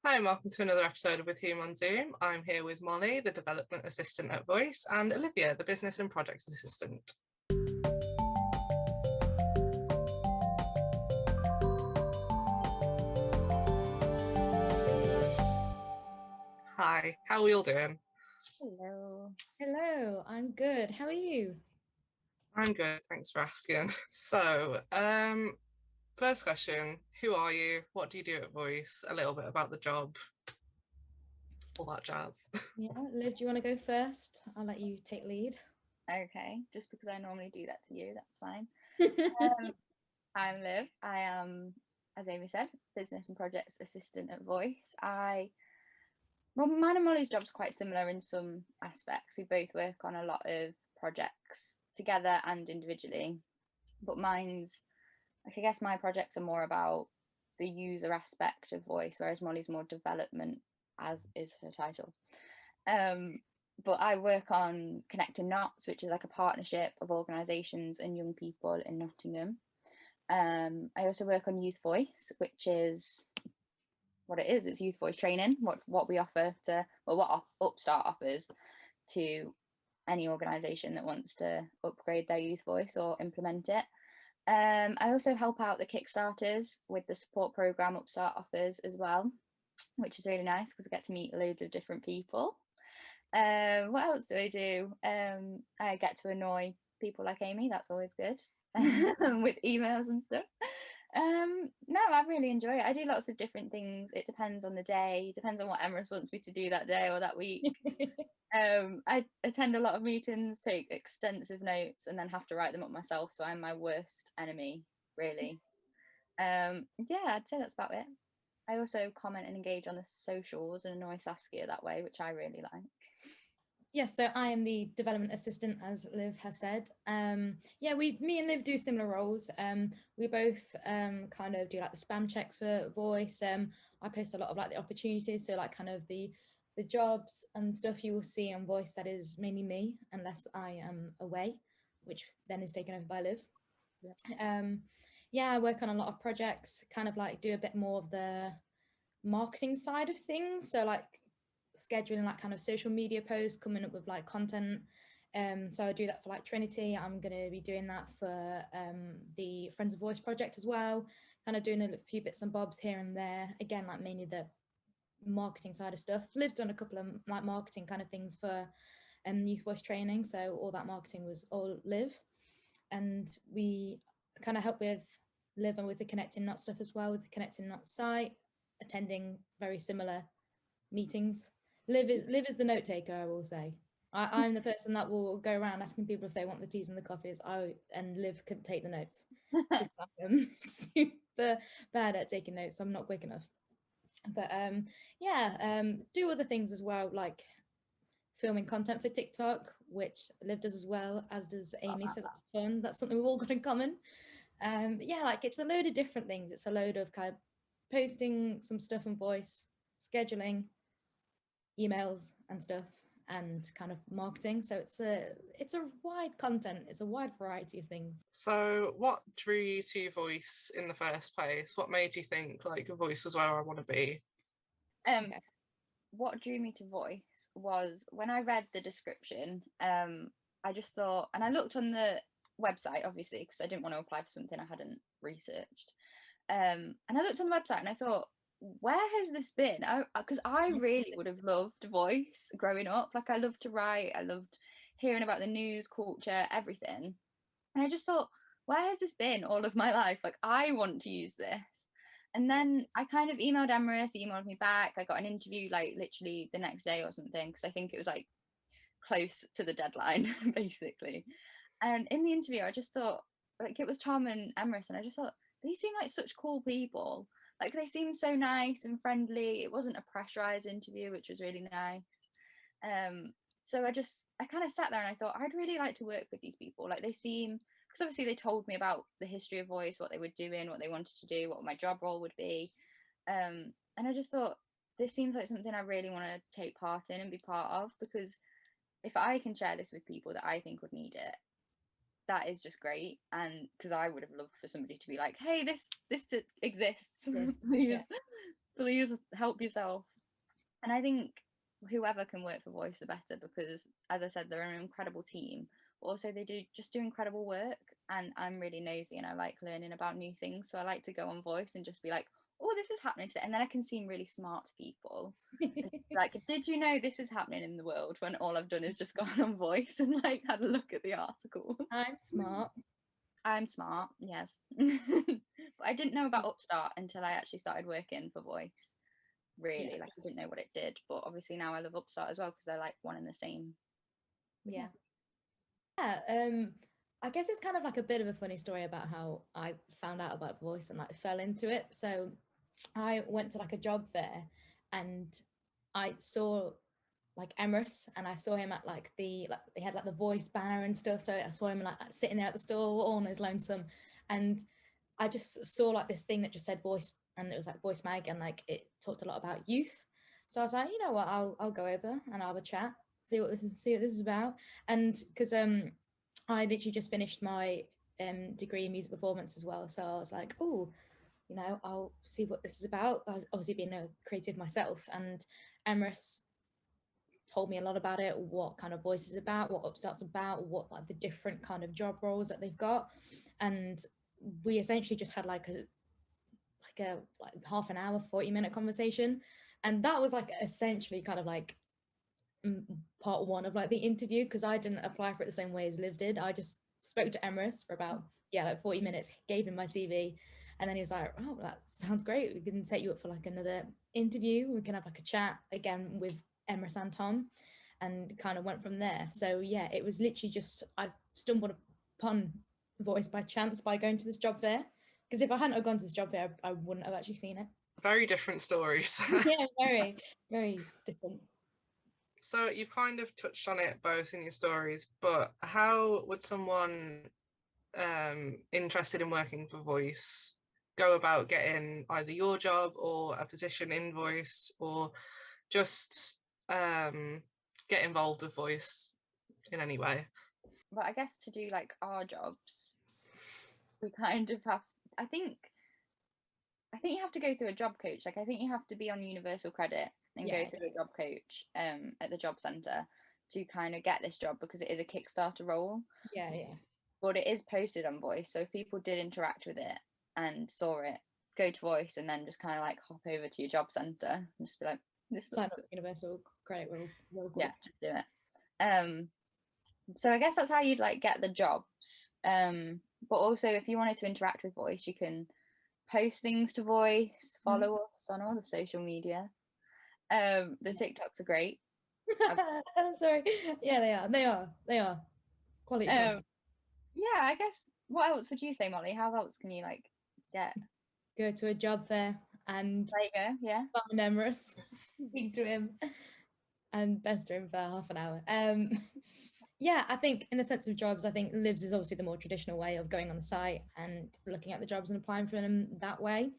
Hi, and welcome to another episode of With Whom on Zoom. I'm here with Molly, the development assistant at Voice, and Olivia, the business and projects assistant. Hi, how are we all doing? Hello. Hello, I'm good. How are you? I'm good, thanks for asking. So, first question, who are you? What do you do at Voice? A little bit about the job, all that jazz. Yeah, Liv, do you want to go first? I'll let you take lead. Okay, just because I normally do that to you, that's fine. I'm Liv. I am, as Amy said, business and projects assistant at Voice. Mine and Molly's job's quite similar in some aspects. We both work on a lot of projects together and individually, but I guess my projects are more about the user aspect of Voice, whereas Molly's more development, as is her title. But I work on Connecting Knots, which is like a partnership of organisations and young people in Nottingham. I also work on Youth Voice, which is what it is. It's youth voice training, what we offer to, well, what Upstart offers to any organisation that wants to upgrade their youth voice or implement it. I also help out the Kickstarters with the support programme Upstart offers as well, which is really nice because I get to meet loads of different people. What else do I do? I get to annoy people like Amy. That's always good. With emails and stuff. No, I really enjoy it. I do lots of different things. It depends on the day, depends on what Emrys wants me to do that day or that week. I attend a lot of meetings, take extensive notes, and then have to write them up myself. So I'm my worst enemy, really. Yeah, I'd say that's about it. I also comment and engage on the socials and annoy Saskia that way, which I really like. Yes, so I am the development assistant, as Liv has said. Yeah, me and Liv do similar roles. We both kind of do like the spam checks for Voice. I post a lot of like the opportunities, so like kind of the jobs and stuff you will see on Voice. That is mainly me, unless I am away, which then is taken over by Liv. Yeah, I work on a lot of projects, kind of like do a bit more of the marketing side of things. So like scheduling like kind of social media posts, coming up with like content. So I do that for like Trinity. I'm going to be doing that for the Friends of Voice project as well, kind of doing a few bits and bobs here and there. Again, like mainly the marketing side of stuff. Liv's done a couple of like marketing kind of things for youth voice training. So all that marketing was all Liv. And we kind of help with Liv and with the Connecting Knots stuff as well, with the Connecting Knots site, attending very similar meetings. Liv is the note taker, I will say. I'm the person that will go around asking people if they want the teas and the coffees. And Liv can take the notes. I'm super bad at taking notes. I'm not quick enough. But do other things as well, like filming content for TikTok, which Liv does as well, as does Amy. So that's fun. That's something we've all got in common. Yeah, like it's a load of different things. It's a load of kind of posting some stuff in Voice, scheduling, emails and stuff, and kind of marketing. So it's a wide content. It's a wide variety of things. So, what drew you to Voice in the first place? What made you think like Voice was where I want to be? Okay. What drew me to Voice was when I read the description, I just thought, and I looked on the website, obviously, because I didn't want to apply for something I hadn't researched. And I looked on the website and I thought, where has this been? Because I really would have loved Voice growing up. Like, I loved to write, I loved hearing about the news, culture, everything. And I just thought, where has this been all of my life? Like, I want to use this. And then I kind of emailed Emrys, he emailed me back. I got an interview like literally the next day or something, because I think it was like close to the deadline, basically. And in the interview, I just thought, like, it was Tom and Emrys, and I just thought, these seem like such cool people. Like, they seemed so nice and friendly. It wasn't a pressurized interview, which was really nice. So I kind of sat there and I thought, I'd really like to work with these people. Like, they seem, because obviously they told me about the history of Voice, what they were doing, what they wanted to do, what my job role would be. And I just thought, this seems like something I really want to take part in and be part of, because if I can share this with people that I think would need it, that is just great. And because I would have loved for somebody to be like, hey, this exists. Please, Please help yourself. And I think whoever can work for Voice the better, because as I said, they're an incredible team. But also they do incredible work, and I'm really nosy and I like learning about new things. So I like to go on Voice and just be like, oh, this is happening today. And then I can seem really smart to people. And just be like, did you know this is happening in the world, when all I've done is just gone on Voice and like had a look at the article. I'm smart. I'm smart, yes. But I didn't know about Upstart until I actually started working for Voice. Really, Yeah. like I didn't know what it did, but obviously now I love Upstart as well because they're like one and the same. Yeah. I guess it's kind of like a bit of a funny story about how I found out about Voice and like fell into it. So I went to like a job fair and I saw like Emrys, and I saw him at like they had like the Voice banner and stuff. So I saw him like sitting there at the stall all on his lonesome, and I just saw like this thing that just said Voice, and it was like Voicemag, and like it talked a lot about youth. So I was like, you know what, I'll go over and I'll have a chat, see what this is about. And because I literally just finished my degree in music performance as well, so I was like, oh, you know, I'll see what this is about. I was obviously being a creative myself, and Emrys told me a lot about it, what kind of Voice is about, what Upstart's about, what like the different kind of job roles that they've got. And we essentially just had like half an hour, 40-minute conversation. And that was like essentially kind of like part one of like the interview, because I didn't apply for it the same way as Liv did. I just spoke to Emrys for about like 40 minutes, gave him my CV, and then he was like, oh, that sounds great, we can set you up for like another interview, we can have like a chat again with Emrys and Tom, and kind of went from there. So yeah, it was literally just I stumbled upon Voice by chance by going to this job fair, because if I hadn't have gone to this job fair, I wouldn't have actually seen it. Very different stories. Yeah, very, very different. So you've kind of touched on it both in your stories, but how would someone interested in working for Voice go about getting either your job or a position in Voice, or just get involved with Voice in any way? But I guess to do like our jobs, we kind of have, I think you have to go through a job coach. Like I think you have to be on universal credit and go through a job coach at the job centre to kind of get this job, because it is a Kickstarter role. Yeah. But it is posted on Voice, so if people did interact with it and saw it, go to Voice and then just kind of like hop over to your job centre and just be like, this sign looks up good. to universal credit real quick. Yeah, just do it. So I guess that's how you'd like get the jobs. But also if you wanted to interact with Voice, you can post things to Voice, follow us on all the social media. The TikToks are great. Sorry. Yeah, they are quality content. Yeah, I guess what else would you say, Molly? How else can you like get Go to a job fair and there you go, yeah. find Emrys, speak to him and pester him for half an hour. Yeah, I think in the sense of jobs, I think Liv's is obviously the more traditional way of going on the site and looking at the jobs and applying for them that way.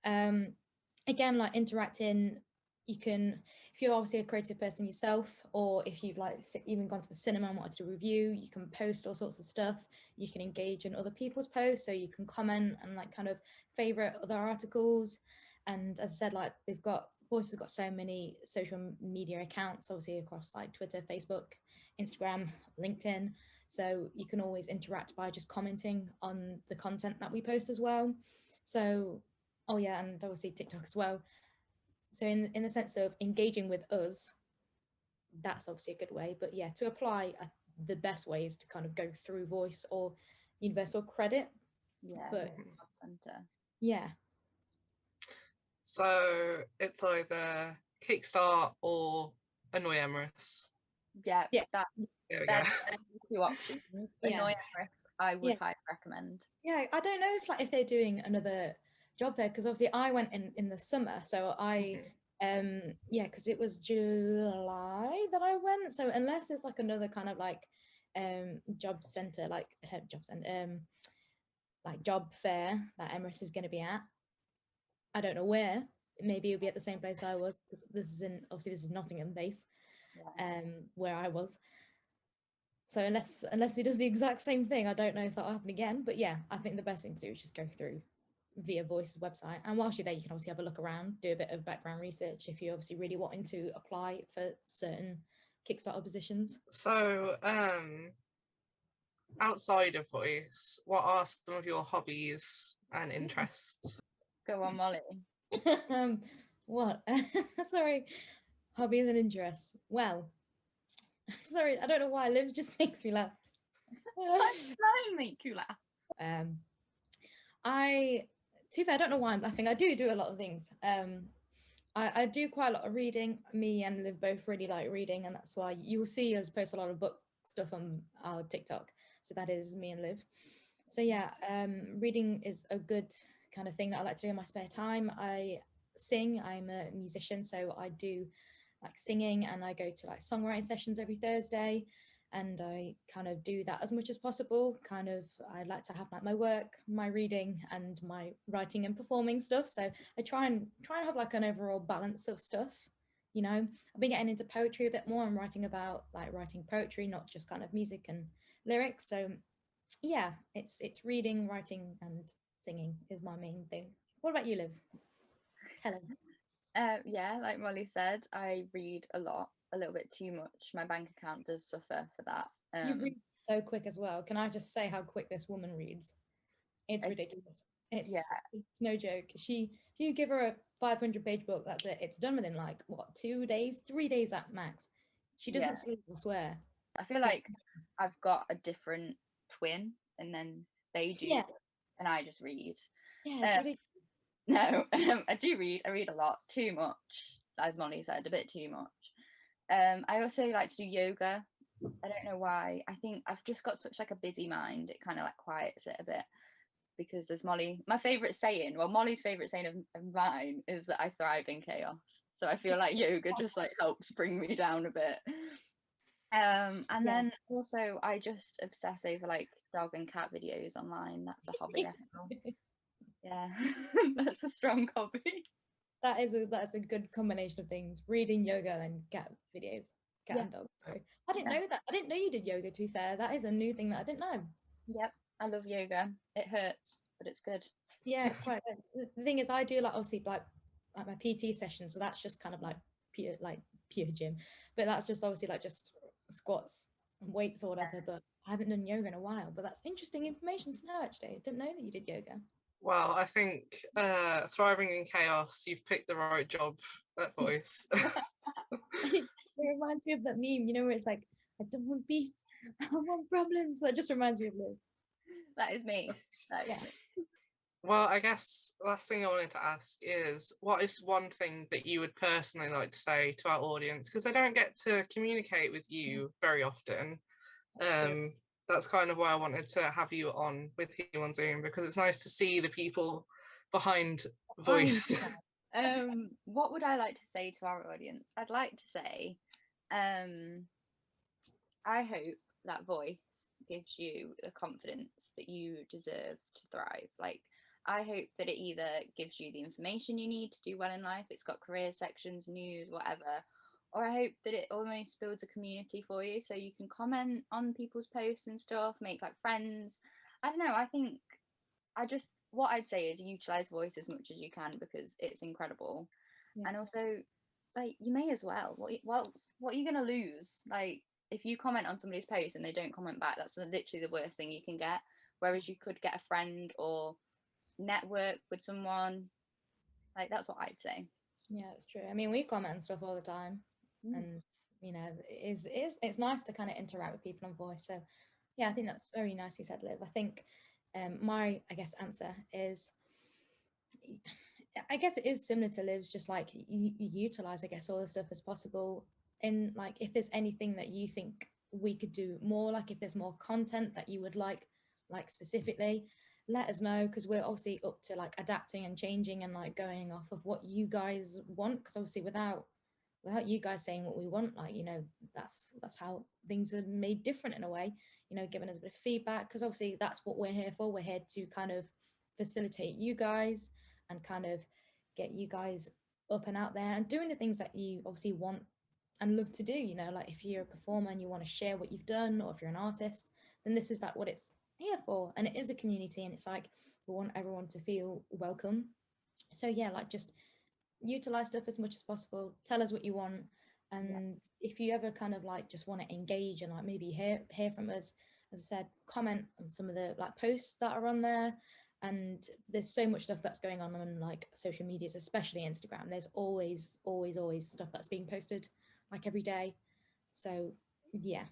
Again, like interacting, you can, if you're obviously a creative person yourself, or if you've like even gone to the cinema and wanted to review, you can post all sorts of stuff. You can engage in other people's posts, so you can comment and like kind of favorite other articles. And as I said, like Voice has got so many social media accounts, obviously across like Twitter, Facebook, Instagram, LinkedIn. So you can always interact by just commenting on the content that we post as well. So, oh yeah, and obviously TikTok as well. So in the sense of engaging with us, that's obviously a good way. But yeah, to apply, the best way is to kind of go through Voice or universal credit. Yeah, but job centre. Yeah. So it's either Kickstart or Annoy Emrys. Yeah, Yeah. that's two options. Annoy Emrys, I would highly recommend. Yeah, I don't know if they're doing another job there, because obviously I went in the summer, so I because it was July that I went. So unless there's like another kind of like job center, like job fair that Emrys is going to be at, I don't know where. Maybe it'll be at the same place I was, because this is Nottingham base, where I was. So unless he does the exact same thing, I don't know if that'll happen again. But yeah, I think the best thing to do is just go through via Voice's website. And whilst you're there, you can obviously have a look around, do a bit of background research if you're obviously really wanting to apply for certain Kickstarter positions. So, outside of Voice, what are some of your hobbies and interests? Go on, Molly. What? Sorry, hobbies and interests. Well, sorry, I don't know why. Liv just makes me laugh. I make you laugh. To be fair, I don't know why I'm laughing. I do a lot of things. I do quite a lot of reading. Me and Liv both really like reading, and that's why you will see us post a lot of book stuff on our TikTok. So that is me and Liv. So yeah, reading is a good kind of thing that I like to do in my spare time. I sing. I'm a musician, so I do like singing, and I go to like songwriting sessions every Thursday, and I kind of do that as much as possible. Kind of, I like to have like my work, my reading, and my writing and performing stuff. So I try and have like an overall balance of stuff. You know, I've been getting into poetry a bit more. I'm writing about like writing poetry, not just kind of music and lyrics. So yeah, it's reading, writing, and singing is my main thing. What about you, Liv? Tell us. Yeah, like Molly said, I read a lot, a little bit too much. My bank account does suffer for that. You read so quick as well. Can I just say how quick this woman reads? It's ridiculous. It's no joke. If you give her a 500-page book, that's it. It's done within like what, 2 days, 3 days at max. She doesn't sleep, I swear. I feel like I've got a different twin, and then they do, and I just read. Yeah, it's ridiculous. No, I do read. I read a lot, too much, as Molly said, a bit too much. I also like to do yoga. I don't know why. I think I've just got such like a busy mind. It kind of like quiets it a bit, because as Molly's favourite saying of mine is that I thrive in chaos. So I feel like yoga just like helps bring me down a bit. And then also I just obsess over like dog and cat videos online. That's a hobby I feel. Yeah, that's a strong hobby. That is a good combination of things. Reading, yoga, and cat videos. Cat and dog. Sorry. I didn't know that. I didn't know you did yoga, to be fair. That is a new thing that I didn't know. Yep, I love yoga. It hurts, but it's good. Yeah, it's quite good. The thing is, I do like obviously like my PT session, so that's just kind of like pure gym. But that's just obviously like just squats and weights or whatever. But I haven't done yoga in a while. But that's interesting information to know, actually. I didn't know that you did yoga. Well, I think thriving in chaos, you've picked the right job at Voice. It reminds me of that meme, you know, where it's like, I don't want peace, I want problems. That just reminds me of Liv. That is me. Well, I guess last thing I wanted to ask is, what is one thing that you would personally like to say to our audience? Because I don't get to communicate with you very often. That's kind of why I wanted to have you on with him on Zoom, because it's nice to see the people behind Voice. What would I like to say to our audience? I'd like to say, I hope that Voice gives you the confidence that you deserve to thrive. Like, I hope that it either gives you the information you need to do well in life, it's got career sections, news, whatever, or I hope that it almost builds a community for you, so you can comment on people's posts and stuff, make like friends. I don't know, I think what I'd say is utilize Voice as much as you can, because it's incredible. And also, like, you may as well. What are you gonna lose? Like, if you comment on somebody's post and they don't comment back, that's literally the worst thing you can get. Whereas you could get a friend or network with someone. Like, that's what I'd say. Yeah, it's true. I mean, we comment on stuff all the time, and you know, it's nice to kind of interact with people on Voice. So yeah, I think that's very nicely said, Liv. I think my answer is, I guess it is similar to Liv's, just like you utilize all the stuff as possible. And like, if there's anything that you think we could do more, like if there's more content that you would like specifically, let us know, because we're obviously up to like adapting and changing and like going off of what you guys want, because obviously without you guys saying what we want, like, you know, that's how things are made different in a way, you know, giving us a bit of feedback, because obviously that's what we're here for. We're here to kind of facilitate you guys and kind of get you guys up and out there and doing the things that you obviously want and love to do. You know, like if you're a performer and you want to share what you've done, or if you're an artist, then this is like what it's here for. And it is a community, and it's like We want everyone to feel welcome. So yeah, like just utilize stuff as much as possible. Tell us what you want. And if you ever kind of like just want to engage and like maybe hear from us, as I said, comment on some of the like posts that are on there. And there's so much stuff that's going on like social medias, especially Instagram. There's always stuff that's being posted like every day. So yeah.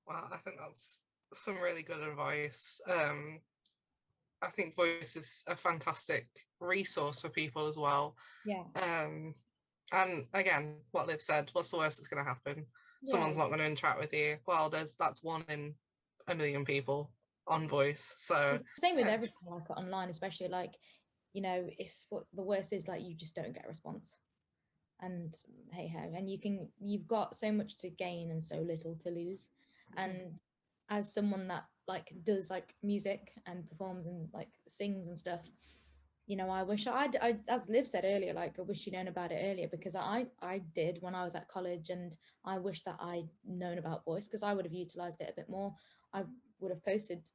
Wow, I think that's some really good advice. I think Voice is a fantastic resource for people as well. Yeah. And again, what Liv said, what's the worst that's going to happen? Someone's not going to interact with you. Well, that's 1 in a million people on Voice. So same with everything like online, especially like, you know, if what the worst is like you just don't get a response. And hey ho, and you've got so much to gain and so little to lose. And as someone that like does like music and performs and like sings and stuff, you know, I wish I as Liv said earlier, like I wish you'd known about it earlier, because I did when I was at college, and I wish that I'd known about Voice, because I would have utilized it a bit more. I would have posted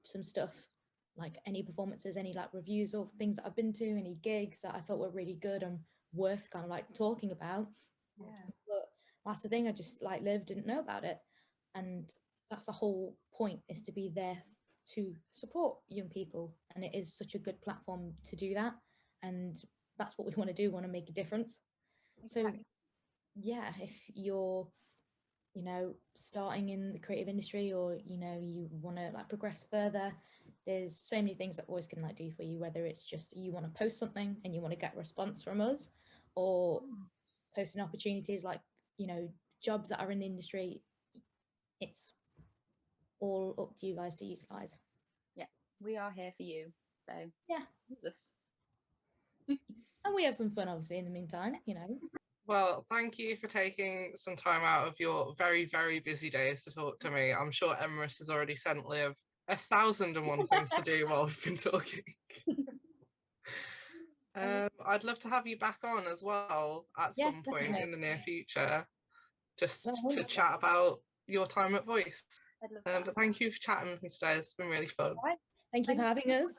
some stuff, like any performances, any like reviews of things that I've been to, any gigs that I thought were really good and worth kind of like talking about. But that's the thing, I just like Liv didn't know about it, and that's the whole point, is to be there to support young people, and it is such a good platform to do that, and that's what we want to do. We want to make a difference. So yeah, if you're, you know, starting in the creative industry, or you know, you want to like progress further, there's so many things that Voice can like do for you, whether it's just you want to post something and you want to get a response from us, or posting opportunities like, you know, jobs that are in the industry. It's all up to you guys to utilize. Yeah, we are here for you, so yeah, use us. and we have some fun obviously in the meantime, you know. Well, thank you for taking some time out of your very, very busy days to talk to me. I'm sure Emrys has already sent Liv 1,001 things to do while we've been talking. I'd love to have you back on as well at some point definitely. in the near future, just Well, to chat about your time at Voice. I'd love that. But thank you for chatting with me today. It's been really fun. Thank you for having us.